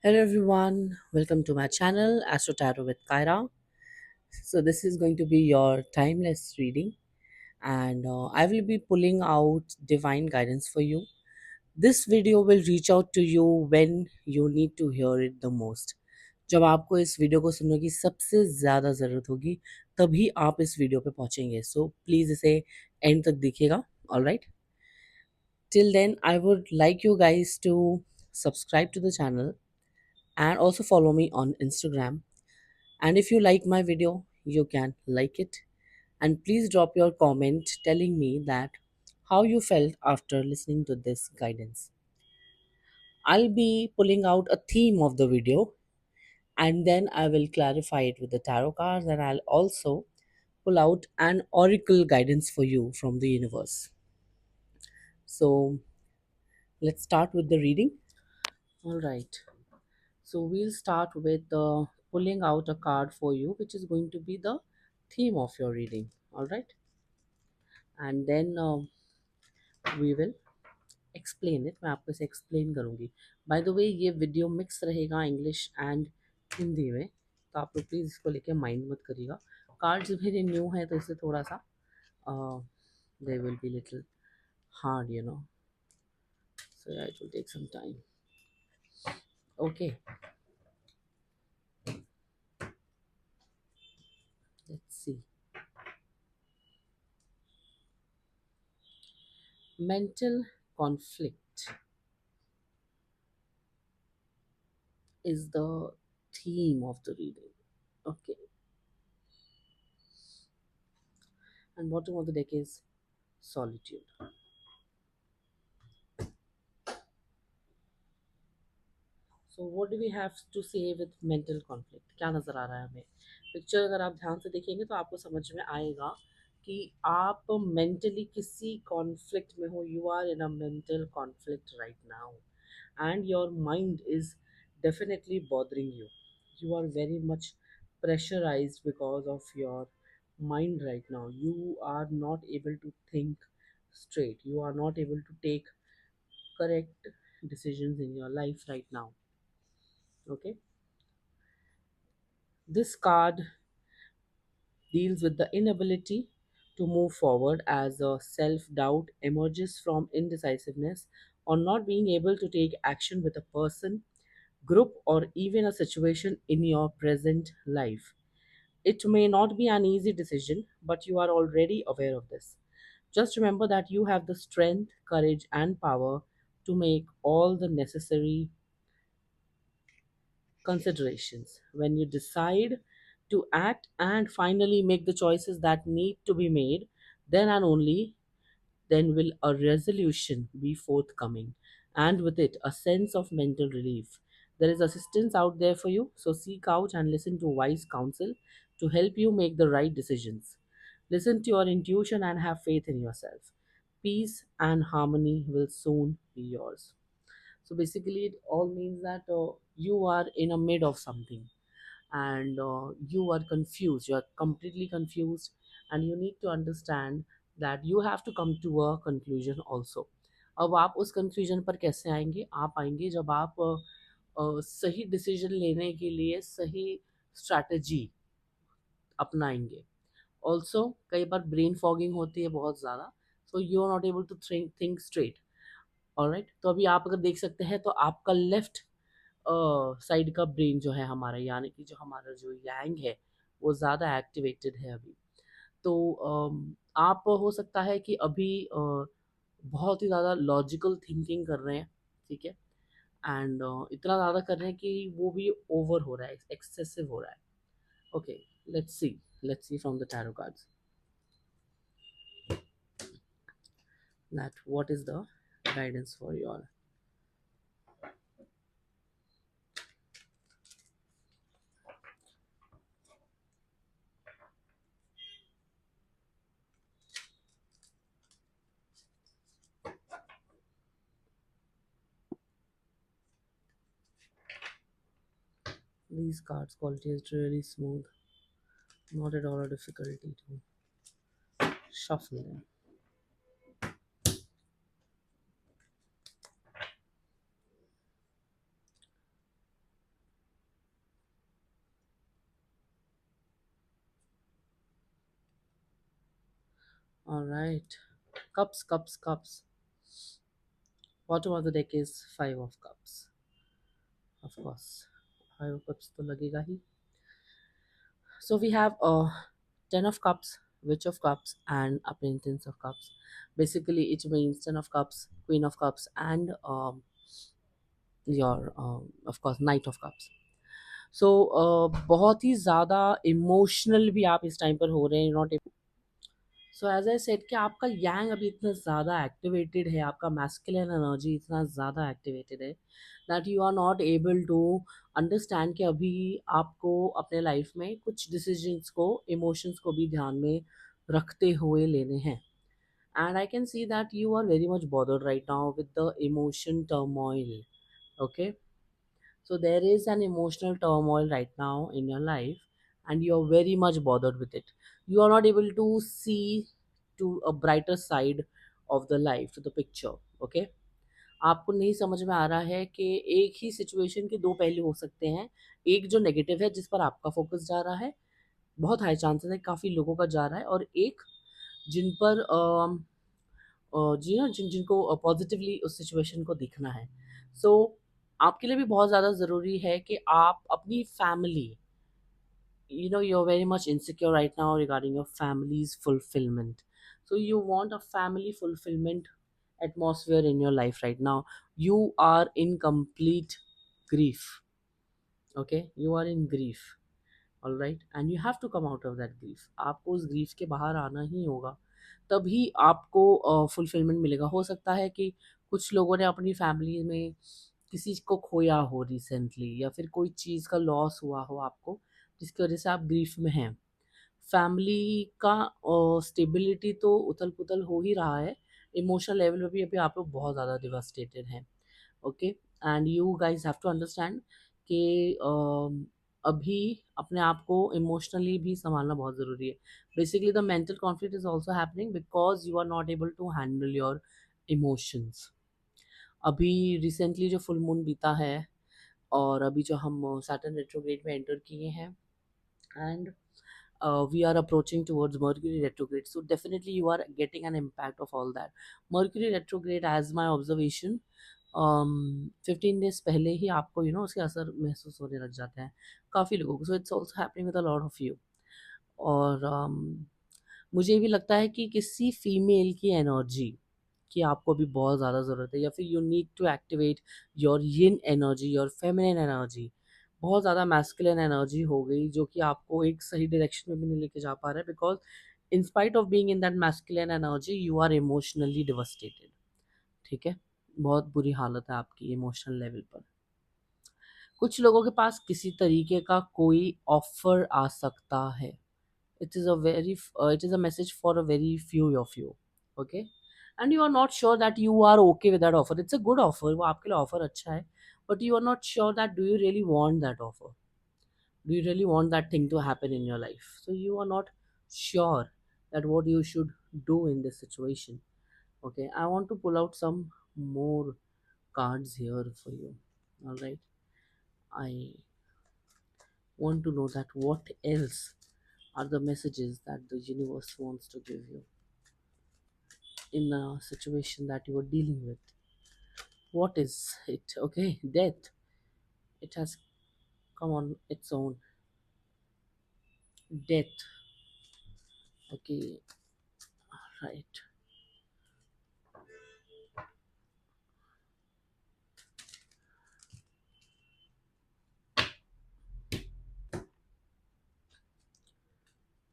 Hello everyone, welcome to my channel Astro Tarot with Kyra. So this is going to be your timeless reading and I will be pulling out divine guidance for you. This video will reach out to you when you need to hear it the most. जब आपको इस video को सुनने की सबसे ज़्यादा ज़रूरत होगी तभी आप इस वीडियो पे पहुंचेंगे. सो प्लीज़ इसे एंड तक देखिएगा. Alright. Till then I would like you guys to subscribe to the channel and also follow me on Instagram. And if you like my video, you can like it. And please drop your comment telling me that how you felt after listening to this guidance. I'll be pulling out a theme of the video and then I will clarify it with the tarot cards and I'll also pull out an oracle guidance for you from the universe. So let's start with the reading. All right. So we'll start with pulling out a card for you, which is going to be the theme of your reading. All right. And then we will explain it. मैं आपको इसे explain करूँगी. By the way ये video mix रहेगा English and Hindi में, तो आप लोग प्लीज़ इसको लेके माइंड मत करिएगा. कार्ड्स मेरे न्यू हैं तो इससे थोड़ा सा they will be little hard so it will take some time. Okay, let's see. Mental conflict is the theme of the reading. Okay, and bottom of the deck is solitude. So what do we have to say with mental conflict. क्या नज़र आ रहा है हमें? Picture अगर आप ध्यान से देखेंगे तो आपको समझ में आएगा कि आप मेंटली किसी कॉन्फ्लिक्ट में हो. You are in a mental conflict right now and your mind is definitely bothering you. You are very much pressurized because of your mind right now. You are not able to think straight. You are not able to take correct decisions in your life right now. Okay, this card deals with the inability to move forward as a self doubt emerges from indecisiveness or not being able to take action with a person, group, or even a situation in your present life. It may not be an easy decision, but you are already aware of this. Just remember that you have the strength, courage, and power to make all the necessary considerations. When you decide to act and finally make the choices that need to be made, then and only then will a resolution be forthcoming, and with it, a sense of mental relief. There is assistance out there for you, so seek out and listen to wise counsel to help you make the right decisions. Listen to your intuition and have faith in yourself. Peace and harmony will soon be yours. So basically, it all means that you are in a mid of something and you are confused. You are completely confused, and you need to understand that you have to come to a conclusion also. अब आप उस conclusion पर कैसे आएंगे? आप आएंगे जब आप सही डिसीजन लेने के लिए सही स्ट्रैटेजी अपनाएंगे. ऑल्सो कई बार ब्रेन फॉगिंग होती है बहुत ज़्यादा, so you are not able to think straight. Alright, तो अभी आप अगर देख सकते हैं तो आपका लेफ्ट साइड का ब्रेन जो है हमारा, यानी कि जो हमारा जो यांग है वो ज़्यादा एक्टिवेटेड है अभी. तो आप हो सकता है कि अभी बहुत ही ज़्यादा लॉजिकल थिंकिंग कर रहे हैं. ठीक है, एंड इतना ज़्यादा कर रहे हैं कि वो भी ओवर हो रहा है, एक्सेसिव हो रहा है. Okay, let's C from the tarot cards that what is the guidance for you all. These cards quality is really smooth, not at all a difficulty to shuffle them. All right. Cups, cups, cups. Bottom of the deck is five of cups. Of course, five of cups तो लगेगा ही. So we have ten of cups, witch of cups, and acquaintance of cups. Basically, it means ten of cups, queen of cups, and your of course knight of cups. So बहुत ही ज़्यादा emotional भी आप इस time पर हो रहे हैं. Not so as I said कि आपका यांग अभी इतना ज़्यादा एक्टिवेटेड है, आपका मैस्कुलिन एनर्जी इतना ज़्यादा एक्टिवेटेड है that you are not able to understand कि अभी आपको अपने लाइफ में कुछ डिसीजंस को, इमोशंस को भी ध्यान में रखते हुए लेने हैं. And I can see that you are very much bothered right now with the emotion turmoil. Okay. So there is an emotional turmoil right now in your life, and you're very much bothered with it. You are not able to see to a brighter side of the life, to the picture. Okay. आपको नहीं समझ में आ रहा है कि एक ही situation के दो पहलू हो सकते हैं. एक जो नेगेटिव है जिस पर आपका फोकस जा रहा है, बहुत हाई चांसेस है काफ़ी लोगों का जा रहा है, और एक जिन पर जी हाँ, जिनको पॉजिटिवली उस सिचुएशन को दिखना है. सो आपके लिए भी बहुत ज़्यादा ज़रूरी है कि आप अपनी family, you're very much insecure right now regarding your family's fulfillment. So you want a family fulfillment atmosphere in your life right now. You are in complete grief. Okay, you are in grief. All right, and you have to come out of that grief. आपको उस grief के बाहर आना ही होगा, तभी आपको fulfilment मिलेगा. हो सकता है कि कुछ लोगों ने अपनी फैमिली में किसी को खोया हो रिसेंटली, या फिर कोई चीज़ का लॉस हुआ हो आपको, जिसकी वजह से आप ग्रीफ में हैं. फैमिली का स्टेबिलिटी तो उथल पुथल हो ही रहा है. इमोशनल लेवल पे भी अभी आप लोग बहुत ज़्यादा डिवास्टेटेड हैं. Okay. And you guys have to understand कि अभी अपने आप को इमोशनली भी संभालना बहुत ज़रूरी है. Basically the mental conflict is also happening because you are not able to handle your emotions. अभी रिसेंटली जो फुल मून बीता है, और अभी जो हम सैटर्न रेट्रोग्रेड में एंटर किए हैं, and we are approaching towards Mercury retrograde. So definitely you are getting an impact of all that. Mercury retrograde, as my observation, 15 days पहले ही आपको उसके असर महसूस होने लग जाते हैं काफ़ी लोगों को. So it's also happening with a lot of you. और मुझे भी लगता है कि किसी फीमेल की एनर्जी की आपको भी बहुत ज़्यादा ज़रूरत है, या फिर you need to activate your yin energy, your feminine energy. बहुत ज़्यादा मैस्कुलिन एनर्जी हो गई जो कि आपको एक सही डायरेक्शन में भी नहीं लेके जा पा रहा है, because in spite of being in that masculine energy you are emotionally devastated. ठीक है, बहुत बुरी हालत है आपकी इमोशनल लेवल पर. कुछ लोगों के पास किसी तरीके का कोई ऑफर आ सकता है. it is a very it is a message for a very few of you. Okay. And you are not sure that you are okay with that offer. It's a good offer, वो आपके लिए offer अच्छा है, but you are not sure that do you really want that offer, do you really want that thing to happen in your life. So you are not sure that what you should do in this situation. Okay, I want to pull out some more cards here for you. All right, I want to know that what else are the messages that the universe wants to give you in a situation that you are dealing with. What is it? Okay, death. It has come on its own. Death. Okay, right.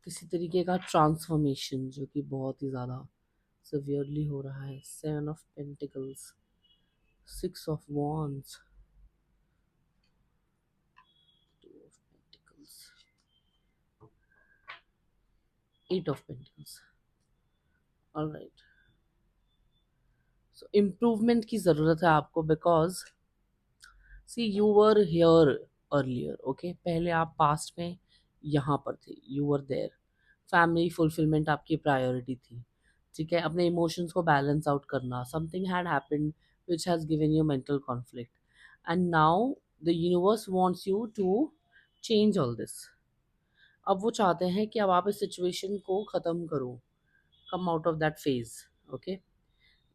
किसी तरीके का transformation जो कि बहुत ही ज़्यादा severely हो रहा है. 7 of Pentacles, 6 of Wands, 2 of Pentacles, 8 of Pentacles. All right. So improvement की ज़रूरत है आपको, because see you were here earlier. Okay, पहले आप पास्ट में यहाँ पर थे, you were there. Family fulfilment आपकी प्रायोरिटी थी. ठीक है, अपने इमोशंस को बैलेंस आउट करना. Something had happened which has given you mental conflict, and now the universe wants you to change all this. अब वो चाहते हैं कि अब आप इस सिचुएशन को ख़त्म करो, come out of that phase. Okay,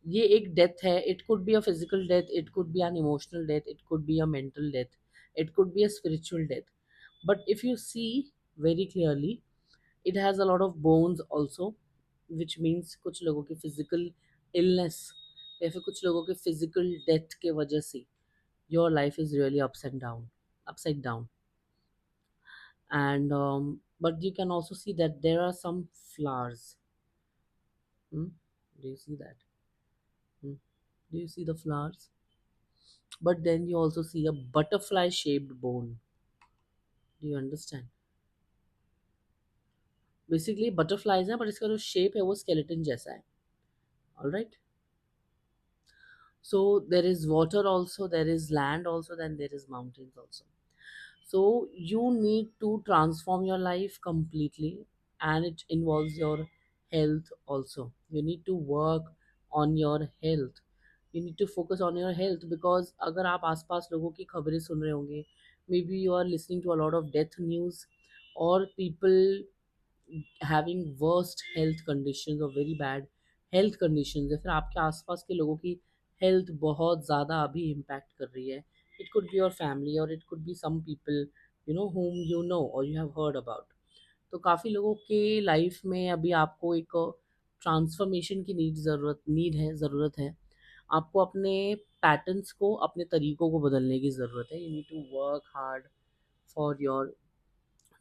ये एक डेथ है. It could be a physical death, it could be an emotional death, it could be a mental death, it could be a spiritual death. But if you see very clearly, it has a lot of bones also, which means कुछ लोगों की physical illness या फिर कुछ लोगों के physical death के वजह से your life is really upside down. And but you can also see that there are some flowers. Hmm? Do you see that? Hmm? Do you see the flowers? But then you also see a butterfly shaped bone. Do you understand? Basically butterflies है, but इसका जो shape है वो skeleton जैसा है. All right. So there is water also, there is land also, then there is mountains also. So you need to transform your life completely, and it involves your health also. You need to work on your health. You need to focus on your health, because अगर आप आसपास लोगों की खबरें सुन रहे होंगे, maybe you are listening to a lot of death news, or people having worst health conditions और very bad health conditions, या फिर आपके आसपास के लोगों की हेल्थ बहुत ज़्यादा अभी इम्पैक्ट कर रही है. It could be your family, और it could be some people whom you know or you have heard about. तो काफ़ी लोगों के लाइफ में अभी आपको एक ट्रांसफॉर्मेशन की ज़रूरत है. आपको अपने पैटर्न्स को, अपने तरीकों को बदलने की ज़रूरत है. You need to work hard for your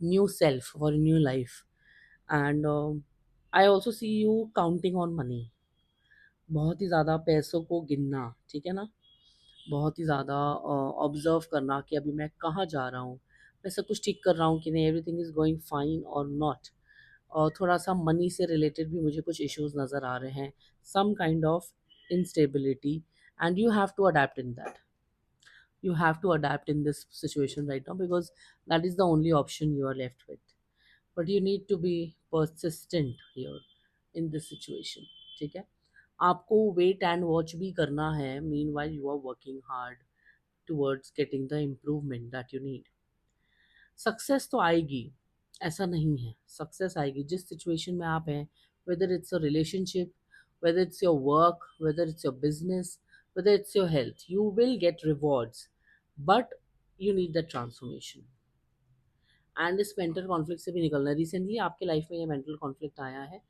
new self, for new life. And I also see you counting on money. बहुत ही ज़्यादा पैसों को गिनना, ठीक है ना? बहुत ही ज़्यादा ऑब्जर्व करना कि अभी मैं कहाँ जा रहा हूँ, मैं सब कुछ ठीक कर रहा हूँ कि नहीं, एवरीथिंग इज़ गोइंग फाइन और नॉट. और थोड़ा सा मनी से रिलेटेड भी मुझे कुछ इश्यूज नज़र आ रहे हैं, some kind of instability, and you have to adapt in that. You have to adapt in this situation right now, because that is the only option you are left with. But you need to be persistent here in this situation. ठीक है, आपको wait and watch भी करना है. Meanwhile you are working hard towards getting the improvement that you need. Success तो आएगी, ऐसा नहीं है. सक्सेस आएगी जिस सिचुएशन में आप हैं, whether it's a relationship, whether it's your work, whether it's your business, whether it's your health, you will get rewards. But you need that transformation. And इस मेंटल कॉन्फ्लिक्ट से भी निकलना है. रिसेंटली आपके लाइफ में ये मेंटल कॉन्फ्लिक्ट आया है,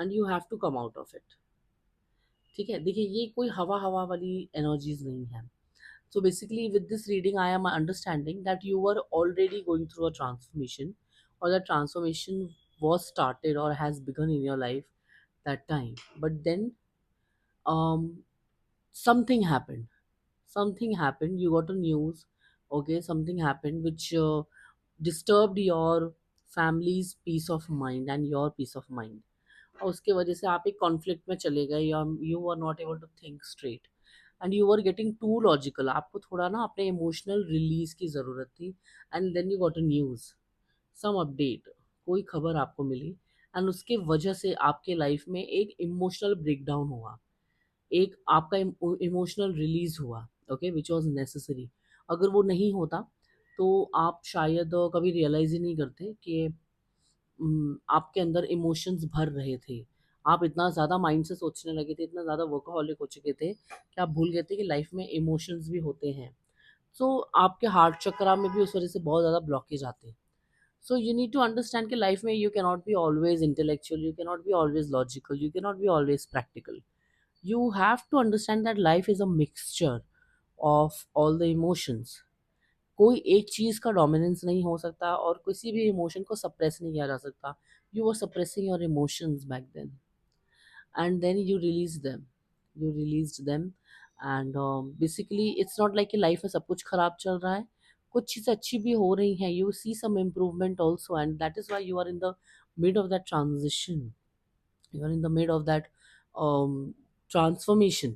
and you have to come out of it. ठीक है, देखिए ये कोई हवा हवा वाली एनर्जीज नहीं है. So basically with this reading I am understanding that you are already going through a transformation, और that transformation was started or has begun in your life that time. But then um, something happened, you got a news. Okay, something happened which disturbed your family's peace of mind and your peace of mind. और उसके वजह से आप एक conflict में चले गए, या you are not able to think straight, and you are getting too logical. आपको थोड़ा ना अपने इमोशनल रिलीज की ज़रूरत थी. And then you got a news, some update, कोई खबर आपको मिली, एंड उसके वजह से आपके लाइफ में एक इमोशनल ब्रेकडाउन हुआ, एक आपका इमोशनल रिलीज हुआ. Okay, which was necessary. अगर वो नहीं होता तो आप शायद कभी रियलाइज ही नहीं करते कि आपके अंदर इमोशंस भर रहे थे. आप इतना ज़्यादा माइंड से सोचने लगे थे, इतना ज़्यादा वर्कaholic हो चुके थे कि आप भूल गए थे कि लाइफ में इमोशंस भी होते हैं. सो आपके हार्ट चक्रा में भी उस वजह से बहुत ज़्यादा ब्लॉकेज आते हैं. So you need to understand कि लाइफ में you cannot be always intellectual, you cannot be always logical, you cannot be always practical. You have to understand that life is a mixture of all the emotions. कोई एक चीज़ का dominance नहीं हो सकता, और किसी भी इमोशन को सप्रेस नहीं किया जा सकता. You were suppressing your emotions back then, and then you release them. And basically it's not like कि लाइफ में सब कुछ खराब चल रहा है, कुछ चीज़ें अच्छी भी हो रही हैं. You see some improvement also, and that is why you are in the mid of that transition. You are in the mid of that um, transformation,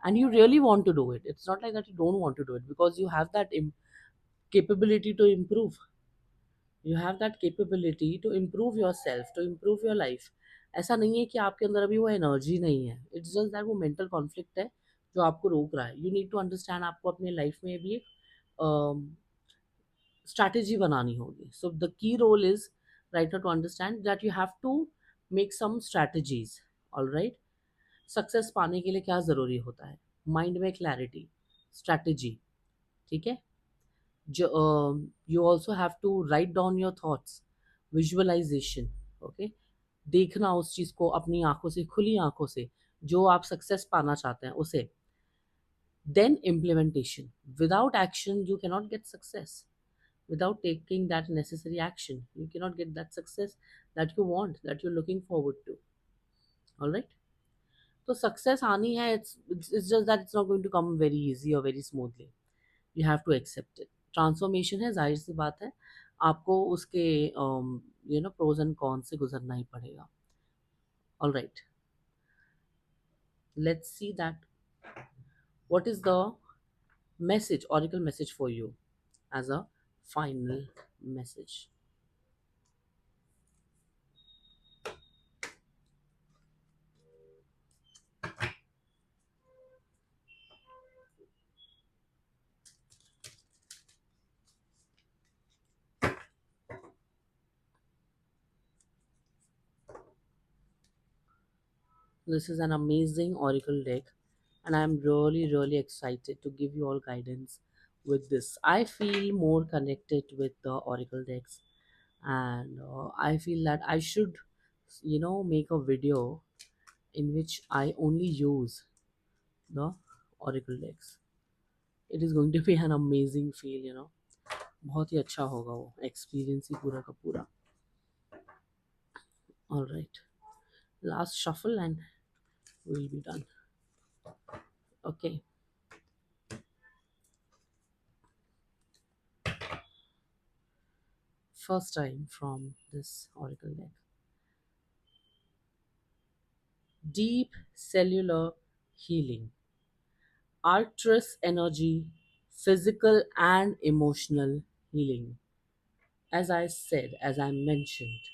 and you really want to do it. It's not like that you don't want to do it, because you have that capability to improve. You have that capability to improve yourself, to improve your life. ऐसा नहीं है कि आपके अंदर अभी वो energy नहीं है. इट्स जस्ट दैट वो मेंटल कॉन्फ्लिक्ट है जो आपको रोक रहा है. यू नीड टू अंडरस्टैंड, आपको अपने लाइफ में भी एक strategy बनानी होगी. So the key role is right now to understand that you have to make some strategies. All right. Success पाने के लिए क्या ज़रूरी होता है? माइंड में क्लैरिटी, स्ट्रैटेजी, ठीक है। जो you also have to write down your thoughts, visualisation, okay. देखना उस चीज़ को अपनी आंखों से, खुली आंखों से, जो आप सक्सेस पाना चाहते हैं उसे। Then implementation, without action you cannot get success, without taking that necessary action you cannot get that success that you want, that you're looking forward to. All right, so success आनी है, it's just that it's not going to come very easy or very smoothly. You have to accept it. Transformation है, जाहिर सी बात है, आपको उसके pros and cone से गुजरना ही पड़ेगा. All right, let's see that what is the message, oracle message for you as a final message. This is an amazing oracle deck, and I'm really, really excited to give you all guidance with this. I feel more connected with the oracle decks, and I feel that I should, make a video in which I only use the oracle decks. It is going to be an amazing feel. बहुत ही अच्छा होगा वो experience ही पूरा का पूरा. All right, last shuffle and we'll be done. Okay. First time from this oracle deck. Deep cellular healing, arcturus energy, physical and emotional healing. As I said, as I mentioned,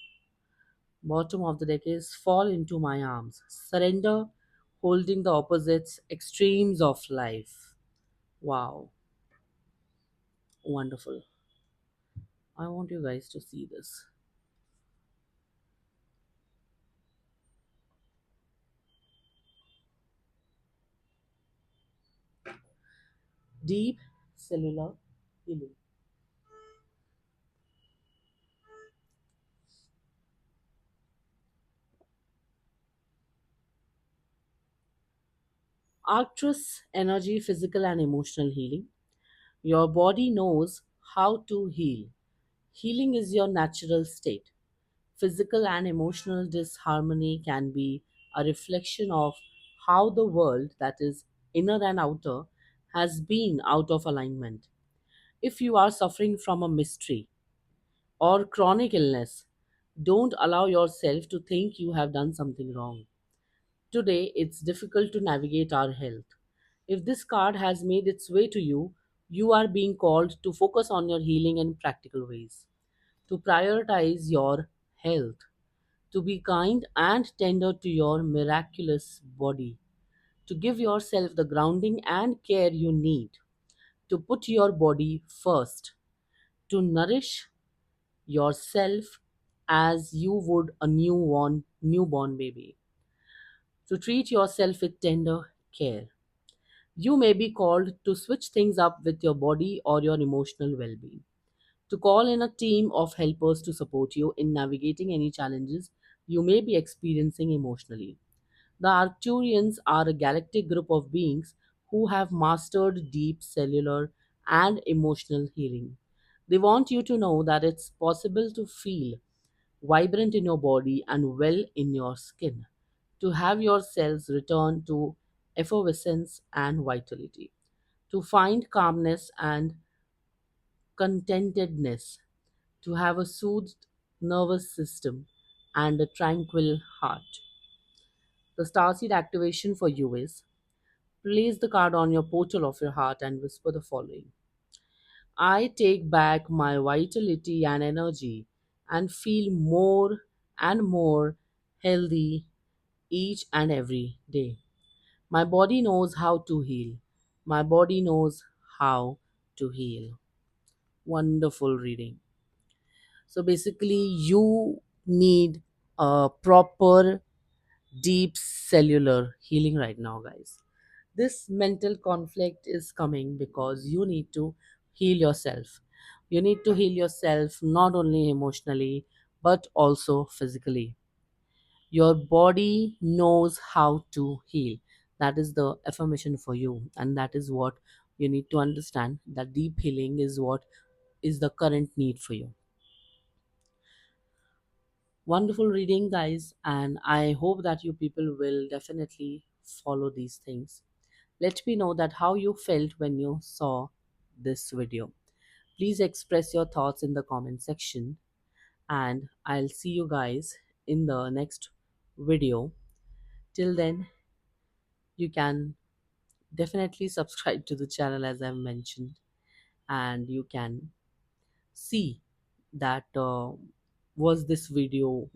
bottom of the deck is fall into my arms, surrender, holding the opposites, extremes of life. Wow, wonderful. I want you guys to see this. Deep cellular healing. Arcturus energy, physical and emotional healing. Your body knows how to heal. Healing is your natural state. Physical and emotional disharmony can be a reflection of how the world, that is, inner and outer, has been out of alignment. If you are suffering from a mystery or chronic illness, don't allow yourself to think you have done something wrong. Today, it's difficult to navigate our health. If this card has made its way to you, you are being called to focus on your healing in practical ways, to prioritize your health, to be kind and tender to your miraculous body, to give yourself the grounding and care you need, to put your body first, to nourish yourself as you would a newborn baby, to treat yourself with tender care. You may be called to switch things up with your body or your emotional well being, to call in a team of helpers to support you in navigating any challenges you may be experiencing emotionally. The Arcturians are a galactic group of beings who have mastered deep cellular and emotional healing. They want you to know that it's possible to feel vibrant in your body and well in your skin, to have your cells return to effervescence and vitality, to find calmness and contentedness, to have a soothed nervous system and a tranquil heart. The starseed activation for you is: place the card on your portal of your heart and whisper the following: I take back my vitality and energy and feel more and more healthy each and every day. My body knows how to heal. My body knows how to heal. Wonderful reading. So basically, you need a proper deep cellular healing right now, guys. This mental conflict is coming because you need to heal yourself. You need to heal yourself not only emotionally but also physically. Your body knows how to heal. That is the affirmation for you, and that is what you need to understand, that deep healing is what is the current need for you. Wonderful reading, guys, and I hope that you people will definitely follow these things. Let me know that how you felt when you saw this video. Please express your thoughts in the comment section, and I'll see you guys in the next video. Till then, you can definitely subscribe to the channel as I've mentioned, and you can see that was this video,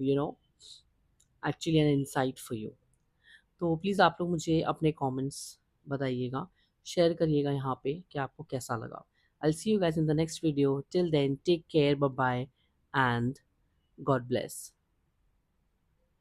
actually an insight for you. तो please आप लोग मुझे अपने comments बताइएगा, share करिएगा यहाँ पे कि आपको कैसा लगा. I'll see you guys in the next video. Till then, take care, bye bye, and God bless.